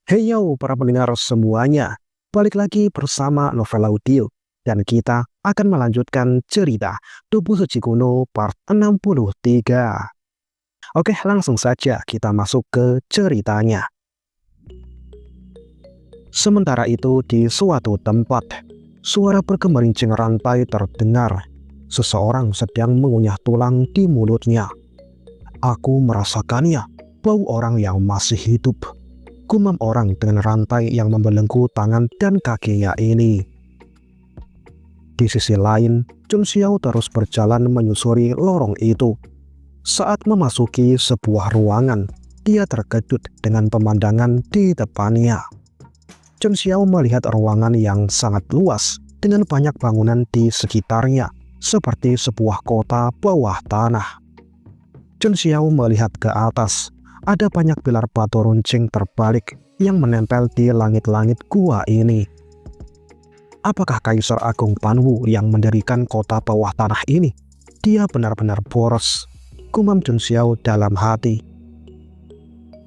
Hey yo para pendengar semuanya, balik lagi bersama Novel Audio dan kita akan melanjutkan cerita Tubuh Suci Kuno part 63. Oke, langsung saja kita masuk ke ceritanya. Sementara itu di suatu tempat, suara bergemerincing rantai terdengar. Seseorang sedang mengunyah tulang di mulutnya. Aku merasakannya, bau orang yang masih hidup. Gumam orang dengan rantai yang membelenggu tangan dan kakinya ini. Di sisi lain, Chun Xiao terus berjalan menyusuri lorong itu. Saat memasuki sebuah ruangan, dia terkejut dengan pemandangan di depannya. Chun Xiao melihat ruangan yang sangat luas dengan banyak bangunan di sekitarnya, seperti sebuah kota bawah tanah. Chun Xiao melihat ke atas. Ada banyak pilar batu runcing terbalik yang menempel di langit-langit gua ini. Apakah Kaisar Agung Panwu yang mendirikan kota bawah tanah ini? Dia benar-benar boros, gumam Chun Xiao dalam hati.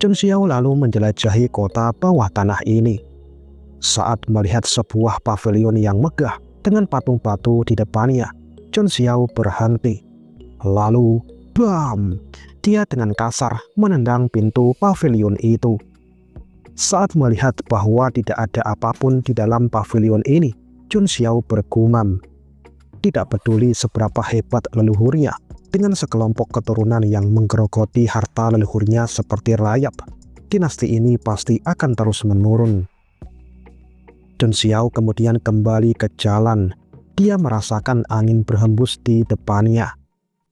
Chun Xiao lalu menjelajahi kota bawah tanah ini. Saat melihat sebuah pavilion yang megah dengan patung batu di depannya, Chun Xiao berhenti. Lalu, bam! Dia dengan kasar menendang pintu pavilion itu. Saat melihat bahwa tidak ada apapun di dalam pavilion ini, Chun Xiao bergumam. Tidak peduli seberapa hebat leluhurnya, dengan sekelompok keturunan yang menggerogoti harta leluhurnya seperti rayap, dinasti ini pasti akan terus menurun. Chun Xiao kemudian kembali ke jalan. Dia merasakan angin berhembus di depannya.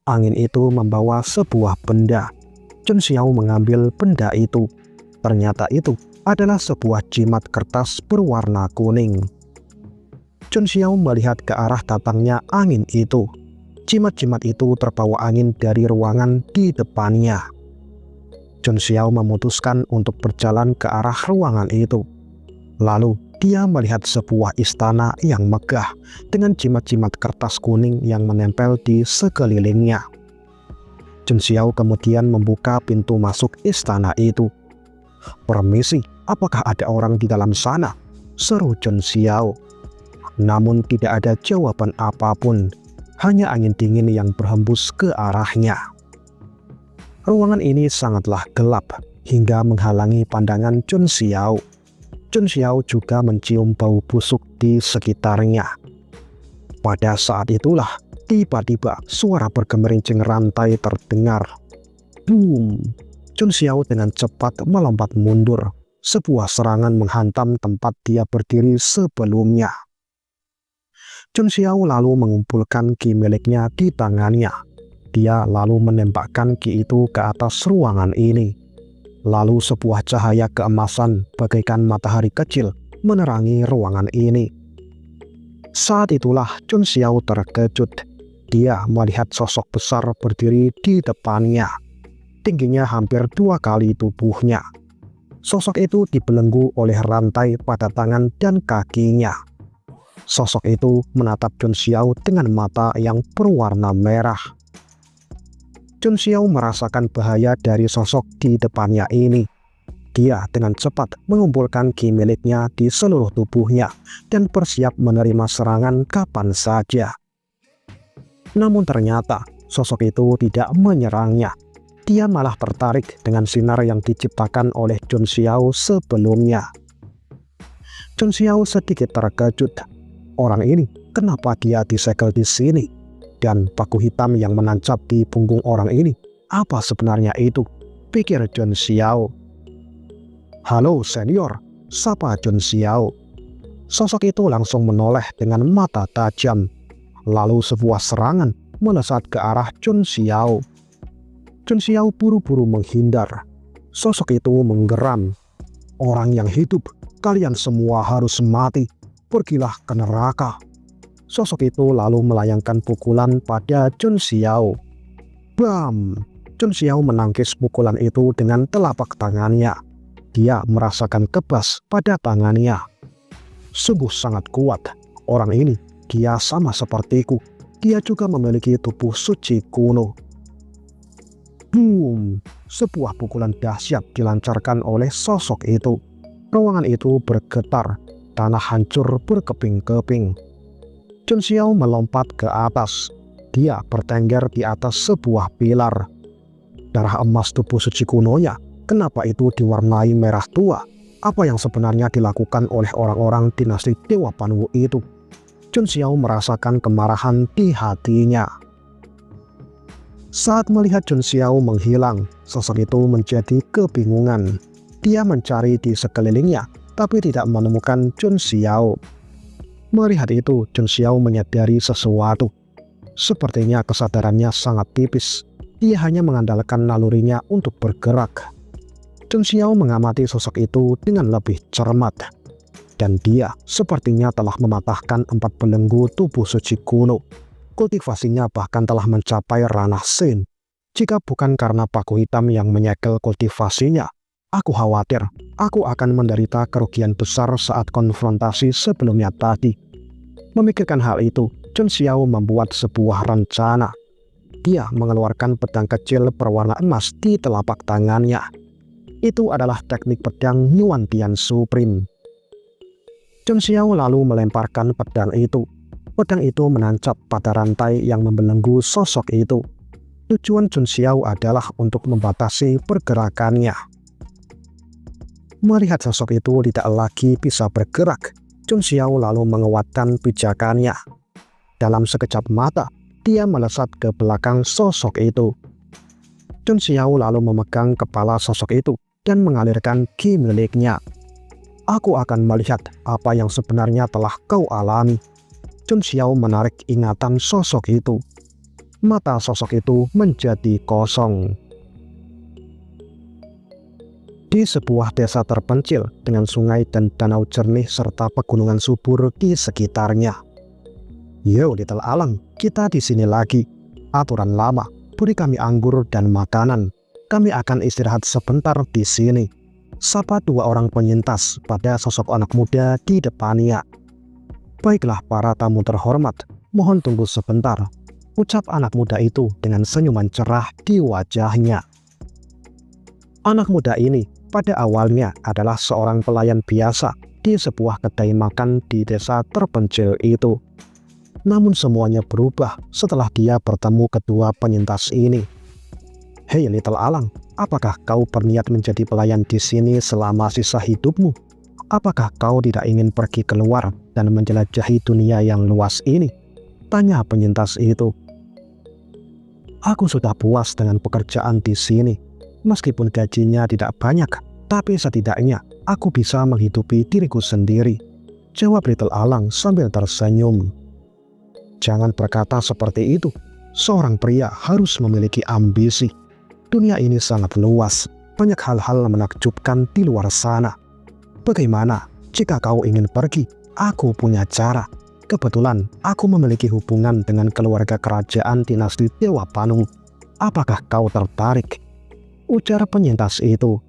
Angin itu membawa sebuah benda. Chun Xiao mengambil benda itu. Ternyata itu adalah sebuah jimat kertas berwarna kuning. Chun Xiao melihat ke arah datangnya angin itu. Jimat-jimat itu terbawa angin dari ruangan di depannya. Chun Xiao memutuskan untuk berjalan ke arah ruangan itu. Lalu dia melihat sebuah istana yang megah dengan jimat-jimat kertas kuning yang menempel di sekelilingnya. Chun Xiao kemudian membuka pintu masuk istana itu. "Permisi, apakah ada orang di dalam sana?" seru Chun Xiao. Namun tidak ada jawaban apapun, hanya angin dingin yang berhembus ke arahnya. Ruangan ini sangatlah gelap hingga menghalangi pandangan Chun Xiao. Chun Xiao juga mencium bau busuk di sekitarnya. Pada saat itulah, tiba-tiba suara bergemerincing rantai terdengar. Boom! Chun Xiao dengan cepat melompat mundur. Sebuah serangan menghantam tempat dia berdiri sebelumnya. Chun Xiao lalu mengumpulkan ki miliknya di tangannya. Dia lalu menembakkan ki itu ke atas ruangan ini. Lalu sebuah cahaya keemasan bagaikan matahari kecil menerangi ruangan ini. Saat itulah Chun Xiao terkejut. Dia melihat sosok besar berdiri di depannya. Tingginya hampir 2 kali tubuhnya. Sosok itu dibelenggu oleh rantai pada tangan dan kakinya. Sosok itu menatap Chun Xiao dengan mata yang berwarna merah. Chun Xiao merasakan bahaya dari sosok di depannya ini. Dia dengan cepat mengumpulkan ki miliknya di seluruh tubuhnya dan bersiap menerima serangan kapan saja. Namun ternyata sosok itu tidak menyerangnya. Dia malah tertarik dengan sinar yang diciptakan oleh Chun Xiao sebelumnya. Chun Xiao sedikit terkejut. Orang ini, kenapa dia disegel di sini? Dan paku hitam yang menancap di punggung orang ini, apa sebenarnya itu? Pikir Chun Xiao. "Halo senior," sapa Chun Xiao. Sosok itu langsung menoleh dengan mata tajam. Lalu sebuah serangan melesat ke arah Chun Xiao. Chun Xiao buru-buru menghindar. Sosok itu menggeram. "Orang yang hidup, kalian semua harus mati. Pergilah ke neraka." Sosok itu lalu melayangkan pukulan pada Chun Xiao. Bam! Chun Xiao menangkis pukulan itu dengan telapak tangannya. Dia merasakan kebas pada tangannya. Sungguh sangat kuat. Orang ini, dia sama sepertiku. Dia juga memiliki tubuh suci kuno. Boom! Sebuah pukulan dahsyat dilancarkan oleh sosok itu. Ruangan itu bergetar, tanah hancur berkeping-keping. Chun Xiao melompat ke atas. Dia bertengger di atas sebuah pilar. Darah emas tubuh suci kunonya, kenapa itu diwarnai merah tua? Apa yang sebenarnya dilakukan oleh orang-orang dinasti Dewa Panwu itu? Chun Xiao merasakan kemarahan di hatinya. Saat melihat Chun Xiao menghilang, sosok itu menjadi kebingungan. Dia mencari di sekelilingnya, tapi tidak menemukan Chun Xiao. Melihat itu, Chun Xiao menyadari sesuatu. Sepertinya kesadarannya sangat tipis. Dia hanya mengandalkan nalurinya untuk bergerak. Chun Xiao mengamati sosok itu dengan lebih cermat. Dan dia sepertinya telah mematahkan 4 belenggu tubuh suci kuno. Kultivasinya bahkan telah mencapai ranah Shen. Jika bukan karena paku hitam yang menyegel kultivasinya, aku khawatir aku akan menderita kerugian besar saat konfrontasi sebelumnya tadi. Memikirkan hal itu, Chun Xiao membuat sebuah rencana. Dia mengeluarkan pedang kecil berwarna emas di telapak tangannya. Itu adalah teknik pedang Yuan Tian Supreme. Chun Xiao lalu melemparkan pedang itu. Pedang itu menancap pada rantai yang membelenggu sosok itu. Tujuan Chun Xiao adalah untuk membatasi pergerakannya. Melihat sosok itu tidak lagi bisa bergerak, Chun Xiao lalu menguatkan pijakannya. Dalam sekejap mata, dia melesat ke belakang sosok itu. Chun Xiao lalu memegang kepala sosok itu dan mengalirkan ki miliknya. Aku akan melihat apa yang sebenarnya telah kau alami. Chun Xiao menarik ingatan sosok itu. Mata sosok itu menjadi kosong. Di sebuah desa terpencil dengan sungai dan danau jernih serta pegunungan subur di sekitarnya. Yo Little Alang, kita di sini lagi. Aturan lama, beri kami anggur dan makanan. Kami akan istirahat sebentar di sini. Sapa 2 orang penyintas pada sosok anak muda di depannya. Baiklah para tamu terhormat, mohon tunggu sebentar, ucap anak muda itu dengan senyuman cerah di wajahnya. Anak muda ini pada awalnya adalah seorang pelayan biasa di sebuah kedai makan di desa terpencil itu. Namun semuanya berubah setelah dia bertemu kedua penyintas ini. Hei Little Alang, apakah kau berniat menjadi pelayan di sini selama sisa hidupmu? Apakah kau tidak ingin pergi keluar dan menjelajahi dunia yang luas ini? Tanya penyintas itu. Aku sudah puas dengan pekerjaan di sini. Meskipun gajinya tidak banyak, tapi setidaknya aku bisa menghidupi diriku sendiri, jawab Little Alang sambil tersenyum. Jangan berkata seperti itu. Seorang pria harus memiliki ambisi. Dunia ini sangat luas, banyak hal-hal menakjubkan di luar sana. Bagaimana jika kau ingin pergi? Aku punya cara. Kebetulan aku memiliki hubungan dengan keluarga kerajaan dinasti Dewa Panwu. Apakah kau tertarik? Ujar penyintas itu.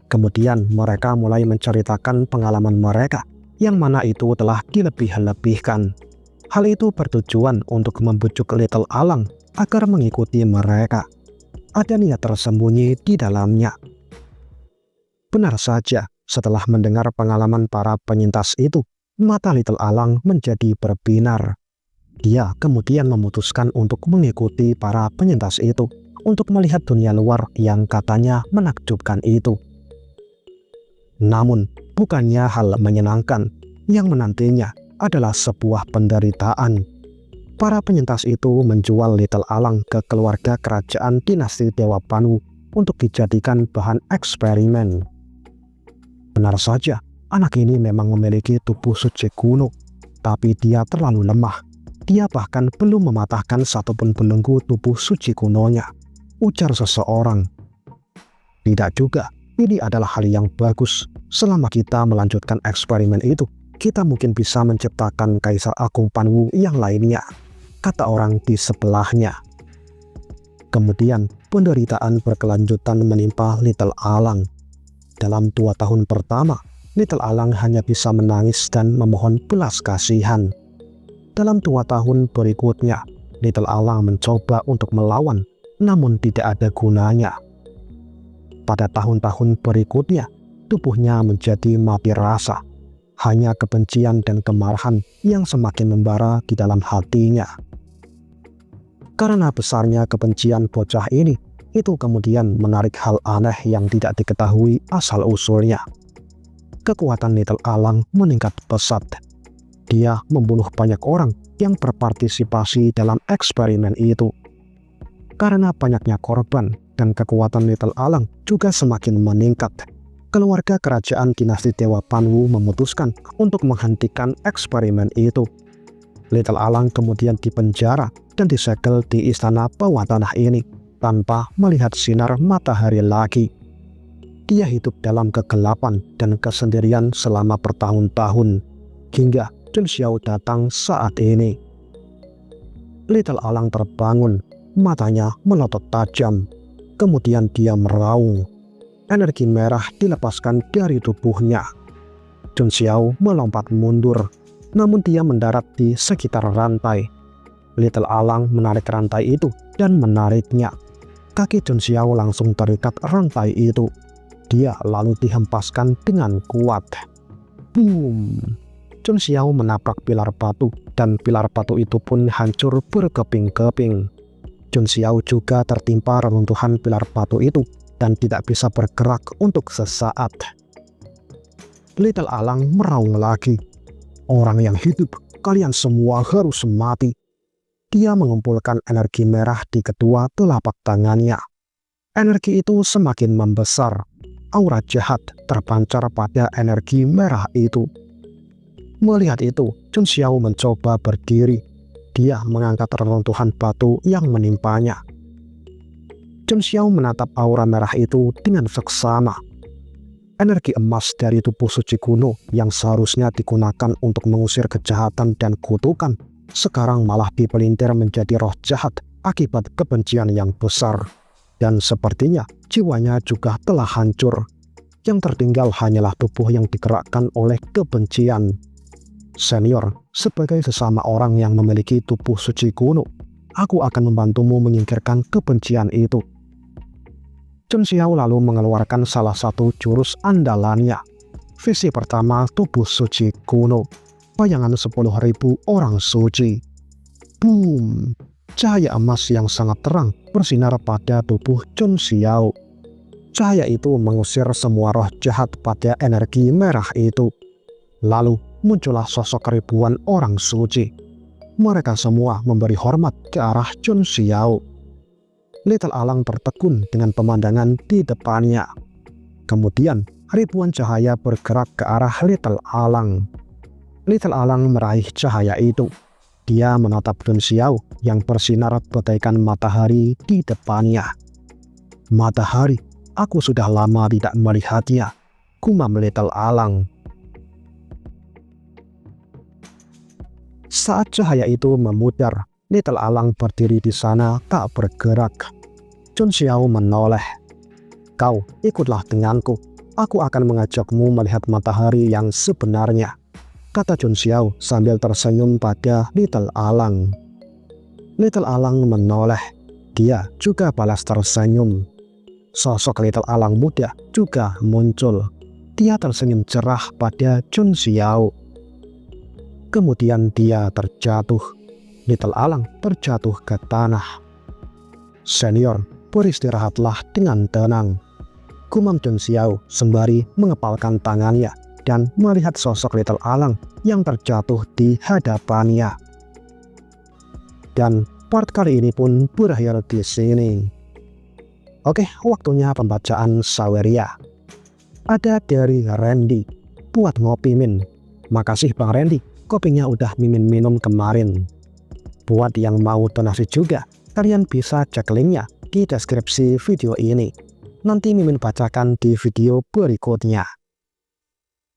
Kemudian mereka mulai menceritakan pengalaman mereka, yang mana itu telah dilebih-lebihkan. Hal itu bertujuan untuk membujuk Little Alang agar mengikuti mereka. Ada niat tersembunyi di dalamnya. Benar saja, setelah mendengar pengalaman para penyintas itu, mata Little Alang menjadi berbinar. Dia kemudian memutuskan untuk mengikuti para penyintas itu untuk melihat dunia luar yang katanya menakjubkan itu. Namun, bukannya hal menyenangkan, yang menantinya adalah sebuah penderitaan. Para penyintas itu menjual Little Alang ke keluarga kerajaan dinasti Dewa Panwu untuk dijadikan bahan eksperimen. Benar saja, anak ini memang memiliki tubuh suci kuno, tapi dia terlalu lemah. Dia bahkan belum mematahkan satupun belenggu tubuh suci kunonya, ujar seseorang. Tidak juga, ini adalah hal yang bagus. Selama kita melanjutkan eksperimen itu, kita mungkin bisa menciptakan Kaisar Agung Panwu yang lainnya, kata orang di sebelahnya. Kemudian penderitaan berkelanjutan menimpa Little Alang. Dalam 2 tahun pertama, Little Alang hanya bisa menangis dan memohon belas kasihan. Dalam 2 tahun berikutnya, Little Alang mencoba untuk melawan, namun tidak ada gunanya. Pada tahun-tahun berikutnya, tubuhnya menjadi mati rasa. Hanya kebencian dan kemarahan yang semakin membara di dalam hatinya. Karena besarnya kebencian bocah ini, itu kemudian menarik hal aneh yang tidak diketahui asal-usulnya. Kekuatan Little Alang meningkat pesat. Dia membunuh banyak orang yang berpartisipasi dalam eksperimen itu. Karena banyaknya korban dan kekuatan Little Alang juga semakin meningkat, keluarga kerajaan dinasti Dewa Panwu memutuskan untuk menghentikan eksperimen itu. Little Alang kemudian dipenjara dan disegel di istana bawah tanah ini tanpa melihat sinar matahari lagi. Dia hidup dalam kegelapan dan kesendirian selama bertahun-tahun, hingga Chun Xiao datang saat ini. Little Alang terbangun, matanya melotot tajam. Kemudian dia meraung. Energi merah dilepaskan dari tubuhnya. Chun Xiao melompat mundur, namun dia mendarat di sekitar rantai. Little Alang menarik rantai itu dan menariknya. Kaki Chun Xiao langsung terikat rantai itu. Dia lalu dihempaskan dengan kuat. Boom! Chun Xiao menabrak pilar batu dan pilar batu itu pun hancur berkeping-keping. Chun Xiao juga tertimpa reruntuhan pilar batu itu dan tidak bisa bergerak untuk sesaat. Little Alang meraung lagi. Orang yang hidup, kalian semua harus mati. Dia mengumpulkan energi merah di kedua telapak tangannya. Energi itu semakin membesar. Aura jahat terpancar pada energi merah itu. Melihat itu, Chun Xiao mencoba berdiri. Dia mengangkat reruntuhan batu yang menimpanya. Chun Xiao menatap aura merah itu dengan seksama. Energi emas dari tubuh suci kuno yang seharusnya digunakan untuk mengusir kejahatan dan kutukan, sekarang malah dipelintir menjadi roh jahat akibat kebencian yang besar. Dan sepertinya jiwanya juga telah hancur. Yang tertinggal hanyalah tubuh yang digerakkan oleh kebencian. Senior, sebagai sesama orang yang memiliki tubuh suci kuno, aku akan membantumu menyingkirkan kebencian itu. Chun Xiao lalu mengeluarkan salah satu jurus andalannya. Visi pertama tubuh suci kuno. Bayangan 10.000 orang suci. Boom! Cahaya emas yang sangat terang bersinar pada tubuh Chun Xiao. Cahaya itu mengusir semua roh jahat pada energi merah itu. Lalu muncullah sosok ribuan orang suci. Mereka semua memberi hormat ke arah Chun Xiao. Little Alang tertegun dengan pemandangan di depannya. Kemudian ribuan cahaya bergerak ke arah Little Alang. Little Alang meraih cahaya itu. Dia menatap Chun Xiao yang bersinar bagaikan matahari di depannya. Matahari, aku sudah lama tidak melihatnya, gumam Little Alang. Saat cahaya itu memudar, Little Alang berdiri di sana tak bergerak. Chun Xiao menoleh. Kau ikutlah denganku. Aku akan mengajakmu melihat matahari yang sebenarnya, kata Chun Xiao sambil tersenyum pada Little Alang. Little Alang menoleh. Dia juga balas tersenyum. Sosok Little Alang muda juga muncul. Dia tersenyum cerah pada Chun Xiao. Kemudian dia terjatuh. Little Alang terjatuh ke tanah. Senior, beristirahatlah dengan tenang, gumam Chun Xiao sembari mengepalkan tangannya dan melihat sosok Little Alang yang terjatuh di hadapannya. Dan part kali ini pun berakhir di sini. Oke, waktunya pembacaan Saweria. Ada dari Randy. Buat ngopi Min. Makasih Bang Randy, kopinya udah Mimin minum kemarin. Buat yang mau donasi juga, kalian bisa cek linknya di deskripsi video ini. Nanti Mimin bacakan di video berikutnya.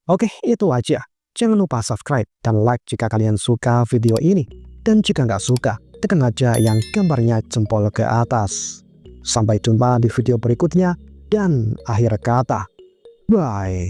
Oke, itu aja. Jangan lupa subscribe dan like jika kalian suka video ini. Dan jika nggak suka, tekan aja yang gambarnya jempol ke atas. Sampai jumpa di video berikutnya. Dan akhir kata, bye.